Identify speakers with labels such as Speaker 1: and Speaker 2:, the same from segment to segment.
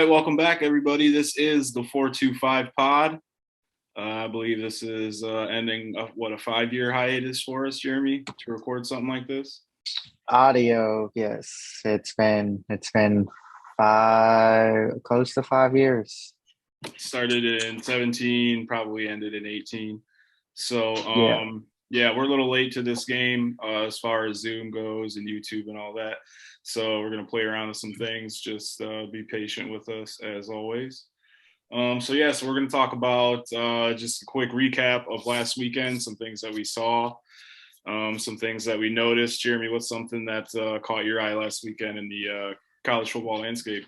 Speaker 1: right, welcome back, everybody. This is the 425 pod. I believe this is ending a 5-year hiatus for us, Jeremy, to record something like this.
Speaker 2: Audio, yes. It's been close to 5 years.
Speaker 1: Started in 17, probably ended in 18. So,
Speaker 2: Yeah.
Speaker 1: yeah, we're a little late to this game as far as Zoom goes and YouTube and all that. So we're gonna play around with some things. Just be patient with us as always. So we're going to talk about just a quick recap of last weekend, some things that we saw, some things that we noticed. Jeremy, what's something that caught your eye last weekend in the college football landscape?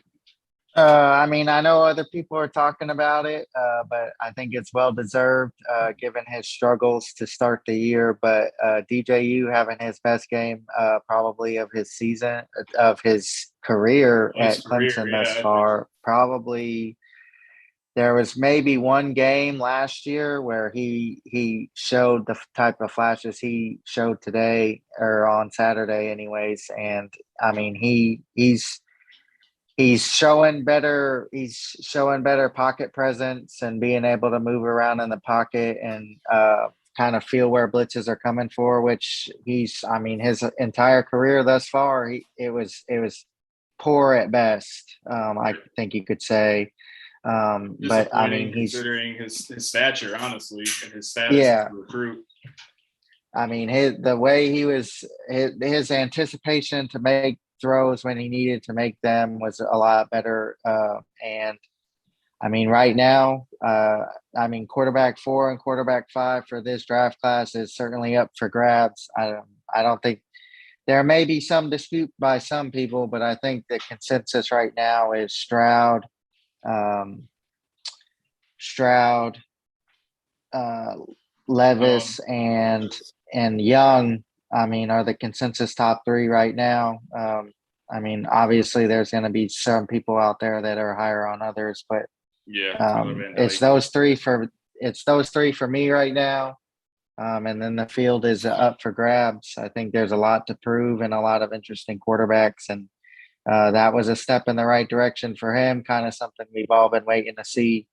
Speaker 2: I know other people are talking about it, but I think it's well deserved given his struggles to start the year. But DJU having his best game probably of his season, of his career
Speaker 1: His
Speaker 2: at
Speaker 1: career,
Speaker 2: Clemson thus
Speaker 1: yeah, I think so.
Speaker 2: far. Probably there was maybe one game last year where he showed the type of flashes he showed today or on Saturday, anyways. And I mean, he's showing better. He's showing better pocket presence and being able to move around in the pocket and kind of feel where blitzes are coming for. Which he's, I mean, his entire career thus far, it was poor at best. I think you could say. But I
Speaker 1: Disappointing
Speaker 2: mean,
Speaker 1: considering his stature, honestly, and his status as
Speaker 2: yeah.
Speaker 1: a recruit.
Speaker 2: I mean, the way his anticipation to make throws when he needed to make them was a lot better. And I mean, right now, quarterback 4 and quarterback 5 for this draft class is certainly up for grabs. I don't think there may be some dispute by some people, but I think the consensus right now is um, Stroud, uh,
Speaker 1: Um,
Speaker 2: Levis, and Young. I mean, are the consensus top three right now. I mean, obviously, there's going to be some people out there that are higher on others, but
Speaker 1: yeah, Tyler
Speaker 2: um,
Speaker 1: Van
Speaker 2: it's
Speaker 1: Dyke.
Speaker 2: those three for it's those three for me right now. And then the field is up for grabs. I think there's a lot to prove and a lot of interesting quarterbacks, and that was a step in the right direction for him. Kind of something we've all been waiting to see.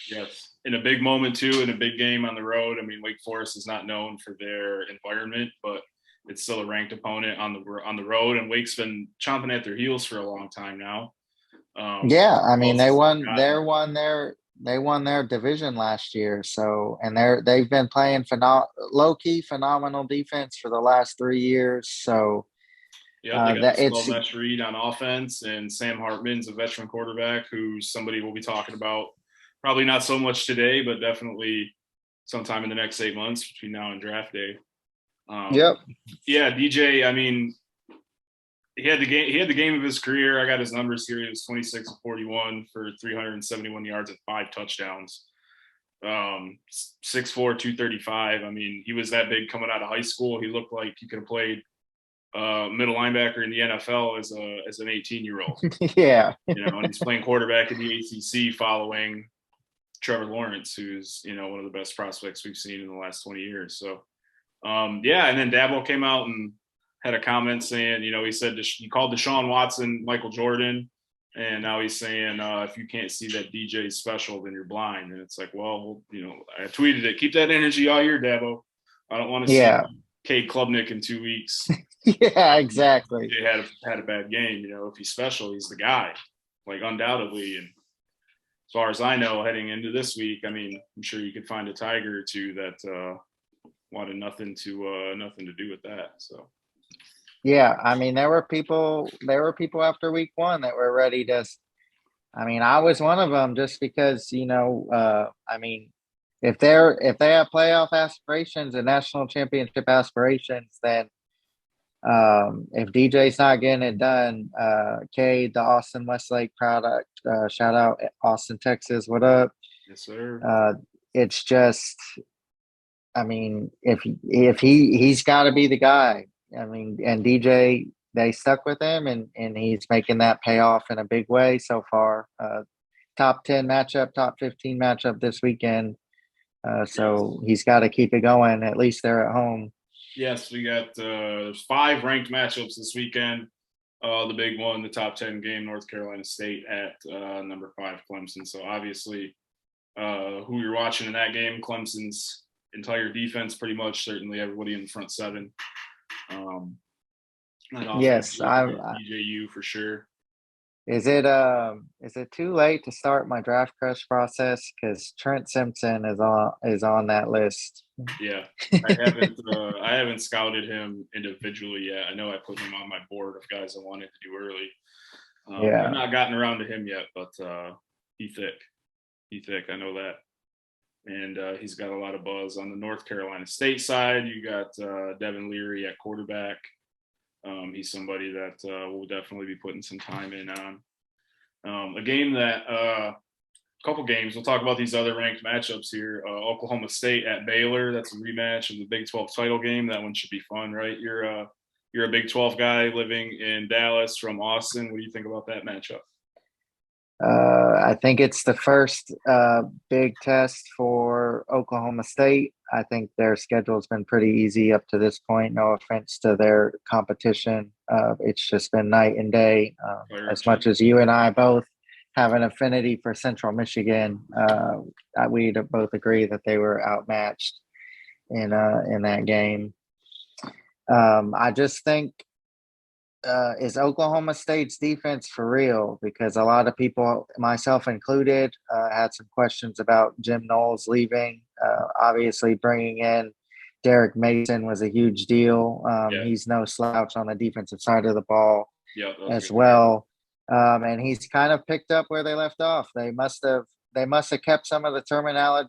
Speaker 1: Yes, in a big moment too, in a big game on the road. I mean, Wake Forest is not known for their environment, but it's still a ranked opponent on the road, and Wake's been chomping at their heels for a long time now.
Speaker 2: Yeah, I mean
Speaker 1: Closest they've
Speaker 2: they
Speaker 1: gotten.
Speaker 2: won their division last year. So and they've been playing low key phenomenal defense for the last 3 years. So
Speaker 1: Yep, they got the
Speaker 2: that
Speaker 1: slow
Speaker 2: it's
Speaker 1: mesh read on offense, and Sam Hartman's a veteran quarterback who's somebody we'll be talking about probably not so much today, but definitely sometime in the next 8 months between now and draft day. Um,
Speaker 2: Yep.
Speaker 1: yeah, DJ. I mean, he had the game. He had the game of his career. I got his numbers here. He was 26 of 41 for 371 yards and 5 touchdowns. 6'4", 235. I mean, he was that big coming out of high school. He looked like he could have played middle linebacker in the NFL as an 18-year-old.
Speaker 2: Yeah.
Speaker 1: And he's playing quarterback in the ACC following Trevor Lawrence, who's one of the best prospects we've seen in the last 20 years. So yeah, and then Dabo came out and had a comment saying, he said he called Deshaun Watson Michael Jordan, and now he's saying if you can't see that DJ is special, then you're blind. And it's like, well, I tweeted it. Keep that energy all year, Dabo. I don't want to see
Speaker 2: Yeah.
Speaker 1: Cade Klubnik in 2 weeks.
Speaker 2: Yeah, exactly.
Speaker 1: DJ had a bad game. If he's special, he's the guy, like undoubtedly. And as far as I know, heading into this week, I mean, I'm sure you could find a Tiger or two that wanted nothing to do with that. So
Speaker 2: Yeah, I mean there were people after week one that were ready to. I mean, I was one of them just because, I mean, if they have playoff aspirations and national championship aspirations, then if DJ's not getting it done, Cade, the Austin Westlake product, shout out Austin, Texas, what up?
Speaker 1: yes, sir.
Speaker 2: Uh, it's just, I mean, if he's got to be the guy. I mean, and DJ, they stuck with him, and he's making that pay off in a big way so far. Top 10 matchup, top 15 matchup this weekend.
Speaker 1: Yes.
Speaker 2: So he's got to keep it going. At least they're at home.
Speaker 1: Yes, we got there's 5 ranked matchups this weekend. The big one, the top 10 game, North Carolina State at number 5 Clemson. So obviously, who you're watching in that game, Clemson's entire defense, pretty much, certainly everybody in the front seven. That offense
Speaker 2: Yes,
Speaker 1: looking at DJU for sure.
Speaker 2: is it too late to start my draft crush process? Because Trent Simpson is on that list.
Speaker 1: Yeah, I haven't scouted him individually yet. I know I put him on my board of guys I wanted to do early. I've
Speaker 2: Yeah.
Speaker 1: not gotten around to him yet, but he thick. He thick. I know that. And he's got a lot of buzz. On the North Carolina State side, you got Devin Leary at quarterback. He's somebody that will definitely be putting some time in on. A game that couple games. We'll talk about these other ranked matchups here. Oklahoma State at Baylor. That's a rematch of the Big 12 title game. That one should be fun, right? You're a Big 12 guy living in Dallas from Austin. What do you think about that matchup?
Speaker 2: I think it's the first big test for Oklahoma State. I think their schedule's been pretty easy up to this point. No offense to their competition. It's just been night and day. As much as you and I both have an affinity for Central Michigan, we both agree that they were outmatched in that game. I just think is Oklahoma State's defense for real? Because a lot of people, myself included, had some questions about Jim Knowles leaving. Obviously, bringing in Derek Mason was a huge deal. He's no slouch on the defensive side of the ball as well. And he's kind of picked up where they left off. They must have kept some of the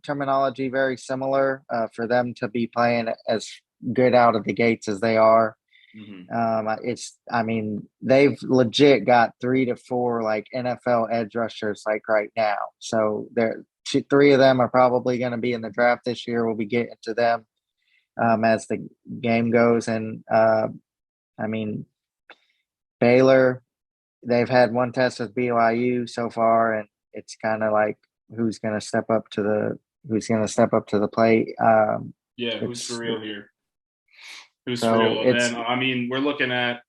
Speaker 2: terminology very similar for them to be playing as good out of the gates as they are.
Speaker 1: Mm-hmm.
Speaker 2: They've legit got 3 to 4 like NFL edge rushers like right now. So they're 3 of them are probably going to be in the draft this year. We'll be getting to them as the game goes. And Baylor, they've had one test with BYU so far, and it's kind of like who's going to step up to the plate.
Speaker 1: Who's for real here? Who's
Speaker 2: so
Speaker 1: for real? And then, we're looking at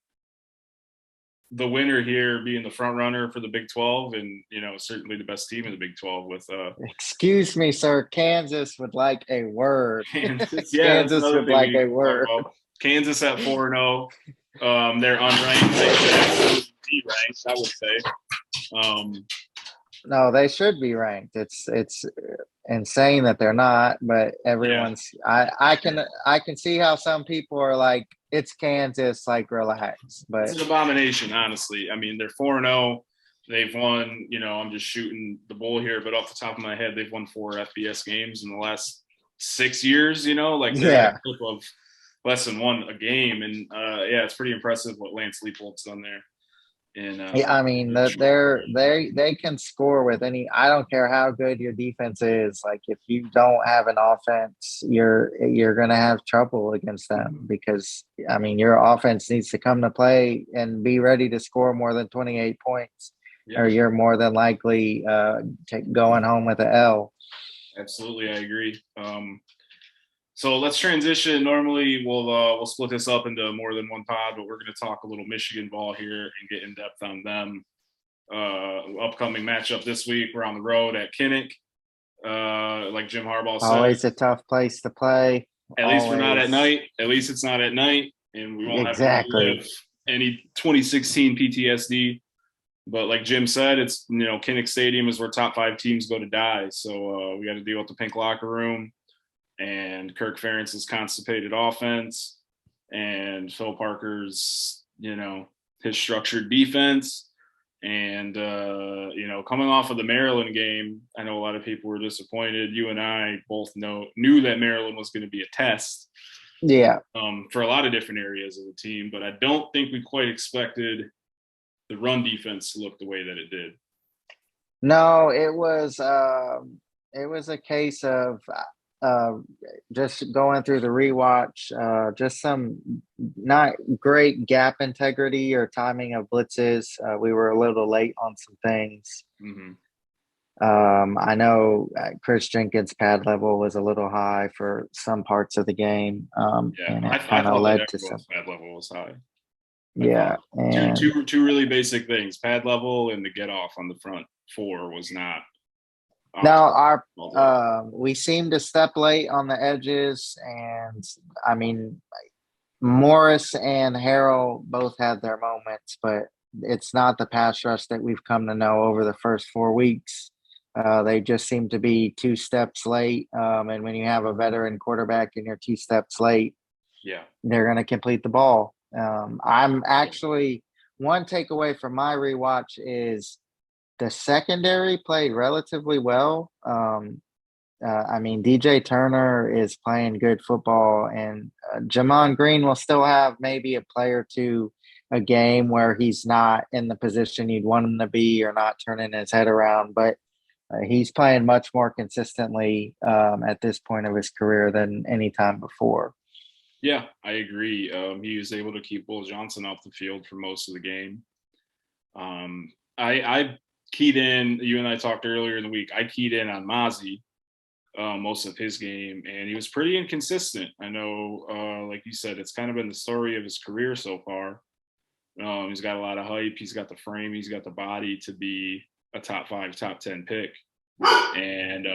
Speaker 1: the winner here being the front runner for the Big 12, and certainly the best team in the Big 12 with.
Speaker 2: Excuse me, sir. Kansas would like a word.
Speaker 1: Kansas,
Speaker 2: Kansas would like a word.
Speaker 1: Kansas at 4-0. They're unranked. They should actually be ranked, I would say.
Speaker 2: No, they should be ranked. It's insane that they're not, but everyone's. Yeah. I can see how some people are like, it's Kansas, like relax. But
Speaker 1: it's an abomination, honestly. They're 4-0. They've won. I'm just shooting the bull here, but off the top of my head, they've won 4 FBS games in the last 6 years. They're at a clip of less than 1 a game, and it's pretty impressive what Lance Leipold's done there. And
Speaker 2: they can score with any. I don't care how good your defense is. Like if you don't have an offense, you're gonna have trouble against them because your offense needs to come to play and be ready to score more than 28 points, or you're more than likely going home with an L.
Speaker 1: Absolutely, I agree. So let's transition. Normally, we'll split this up into more than one pod, but we're going to talk a little Michigan ball here and get in depth on them. Upcoming matchup this week, we're on the road at Kinnick. Like Jim Harbaugh said,
Speaker 2: always a tough place to play.
Speaker 1: At least we're not at night. At least it's not at night, and we won't have to live any 2016 PTSD. But like Jim said, it's Kinnick Stadium is where top 5 teams go to die. So we got to deal with the pink locker room. And Kirk Ferentz's constipated offense and Phil Parker's, his structured defense. And, coming off of the Maryland game, I know a lot of people were disappointed. You and I both knew that Maryland was going to be a test.
Speaker 2: Yeah.
Speaker 1: For a lot of different areas of the team, but I don't think we quite expected the run defense to look the way that it did.
Speaker 2: No, it was a case of just going through the rewatch, just some not great gap integrity or timing of blitzes. We were a little late on some things.
Speaker 1: Mm-hmm.
Speaker 2: I know Chris Jenkins' pad level was a little high for some parts of the game, and it kind of led to some
Speaker 1: pad level was high. I
Speaker 2: Yeah,
Speaker 1: thought
Speaker 2: and
Speaker 1: two really basic things: pad level and the get off on the front four was not
Speaker 2: now
Speaker 1: optimal
Speaker 2: our
Speaker 1: all day.
Speaker 2: we seem to step late on the edges, and I mean Morris and Harrell both had their moments, but it's not the pass rush that we've come to know over the first 4 weeks. They just seem to be 2 steps late, and when you have a veteran quarterback and you're 2 steps late,
Speaker 1: Yeah.
Speaker 2: they're going to complete the ball. I'm actually one takeaway from my rewatch is the secondary played relatively well. I mean, DJ Turner is playing good football, and Jamon Green will still have maybe a play or two a game where he's not in the position you'd want him to be or not turning his head around. But he's playing much more consistently at this point of his career than any time before.
Speaker 1: Yeah, I agree. He was able to keep Will Johnson off the field for most of the game. I keyed in. You and I talked earlier in the week. I keyed in on Mozzie most of his game, and he was pretty inconsistent. I know, like you said, it's kind of been the story of his career so far. He's got a lot of hype. He's got the frame. He's got the body to be a top 5, top 10 pick. And